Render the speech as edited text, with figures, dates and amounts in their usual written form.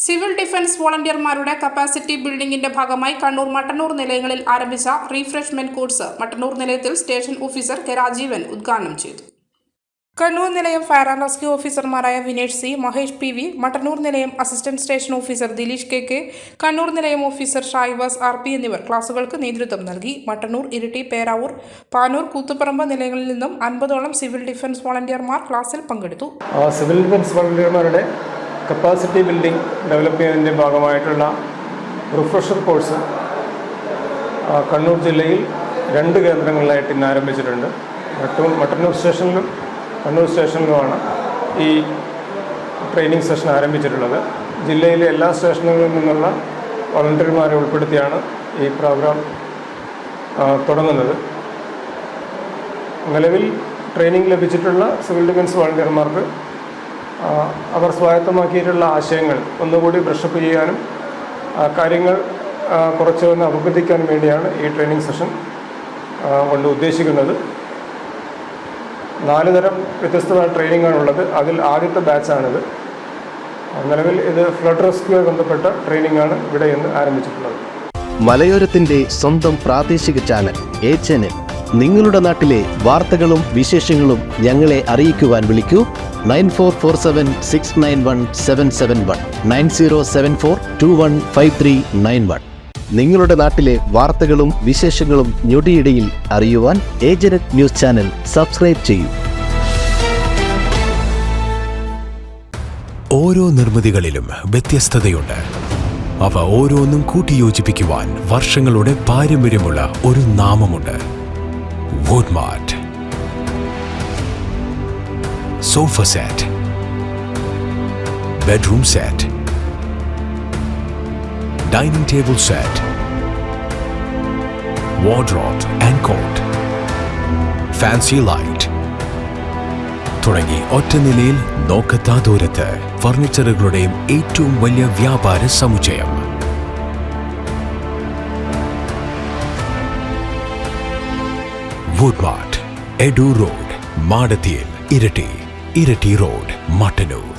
Civil defence വോളണ്ടിയർമാരുടെ capacity ബിൽഡിംഗിന്റെ ഭാഗമായി കണ്ണൂർ മട്ടന്നൂർ നിലയങ്ങളിൽ ആരംഭിച്ച റീഫ്രഷ്മെന്റ് കോഴ്സ് മട്ടന്നൂർ നിലയത്തിൽ സ്റ്റേഷൻ ഓഫീസർ കെ രാജീവൻ ഉദ്ഘാടനം ചെയ്തു. കണ്ണൂർ നിലയം ഫയർ ആൻഡ് റെസ്ക്യൂ ഓഫീസർമാരായ Vinesh C, Mahesh P V, Mattannur നിലയം assistant station officer Dileesh K, Kannur നിലയം ഓഫീസർ ഷായിവാസ് RP എന്നിവർ ക്ലാസുകൾക്ക് നേതൃത്വം നൽകി. മട്ടന്നൂർ, ഇരിട്ടി, പേരാവൂർ, പാനൂർ, കൂത്തുപറമ്പ് നിലയങ്ങളിൽ നിന്നും 50ഓളം സിവിൽ ഡിഫൻസ് വോളണ്ടിയർമാർ ക്ലാസ്സിൽ പങ്കെടുത്തു. സിവിൽ ഡിഫൻസ് വോളണ്ടിയർമാരുടെ കപ്പാസിറ്റി ബിൽഡിംഗ് ഡെവലപ്പ് ചെയ്യുന്നതിൻ്റെ ഭാഗമായിട്ടുള്ള റിഫ്രഷർ കോഴ്സ് കണ്ണൂർ ജില്ലയിൽ 2 കേന്ദ്രങ്ങളിലായിട്ട് ഇന്ന് ആരംഭിച്ചിട്ടുണ്ട്. മട്ടന്നൂർ സ്റ്റേഷനിലും കണ്ണൂർ സ്റ്റേഷനിലുമാണ് ഈ ട്രെയിനിങ് സെഷൻ ആരംഭിച്ചിട്ടുള്ളത്. ജില്ലയിലെ എല്ലാ സ്റ്റേഷനുകളിൽ നിന്നുള്ള വോളണ്ടിയർമാരെ ഉൾപ്പെടുത്തിയാണ് ഈ പ്രോഗ്രാം തുടങ്ങുന്നത്. നിലവിൽ ട്രെയിനിങ് ലഭിച്ചിട്ടുള്ള സിവിൽ ഡിഫൻസ് വോളണ്ടിയർമാർക്ക് അവർ സ്വായത്തമാക്കിയിട്ടുള്ള ആശയങ്ങൾ ഒന്നുകൂടി ബ്രഷപ്പ് ചെയ്യാനും കാര്യങ്ങൾ കുറച്ചൊന്ന് അഭിവൃദ്ധിക്കാനും വേണ്ടിയാണ് ഈ ട്രെയിനിങ് സെഷൻ കൊണ്ട് ഉദ്ദേശിക്കുന്നത്. 4 തരം വ്യത്യസ്തമായ ട്രെയിനിങ്ങാണുള്ളത്. അതിൽ ആദ്യത്തെ ബാച്ചാണിത്. നിലവിൽ ഇത് ഫ്ലഡ് റെസ്ക്യൂവുമായി ബന്ധപ്പെട്ട ട്രെയിനിങ്ങാണ് ഇവിടെ ഇന്ന് ആരംഭിച്ചിട്ടുള്ളത്. മലയോരത്തിന്റെ സ്വന്തം പ്രാദേശിക ചാനൽ A-Channel. നിങ്ങളുടെ നാട്ടിലെ വാർത്തകളും വിശേഷങ്ങളും ഞങ്ങളെ അറിയിക്കുവാൻ വിളിക്കൂ 9447691771 9074215391. നിങ്ങളുടെ നാട്ടിലെ വാർത്തകളും വിശേഷങ്ങളും ഞൊടിയിടയിൽ അറിയുവാൻ A-Channel ന്യൂസ് ചാനൽ സബ്സ്ക്രൈബ് ചെയ്യൂ. ഓരോ നിർമ്മിതികളിലും വ്യത്യസ്തതയുണ്ട്. അവ ഓരോന്നും കൂട്ടിയോജിപ്പിക്കുവാൻ വർഷങ്ങളുടെ പാരമ്പര്യമുള്ള ഒരു നാമമുണ്ട്. Woodmart. Sofa set, bedroom set, dining table set, wardrobe and coat, fancy light തുടങ്ങി ഒറ്റ നിലയിൽ നോക്കത്താ ദൂരത്ത് ഫർണിച്ചറുകളുടെയും ഏറ്റവും വലിയ വ്യാപാര സമുച്ചയം. Woodmart, Edu Road, Madatiel, Irati Road, Mattanur.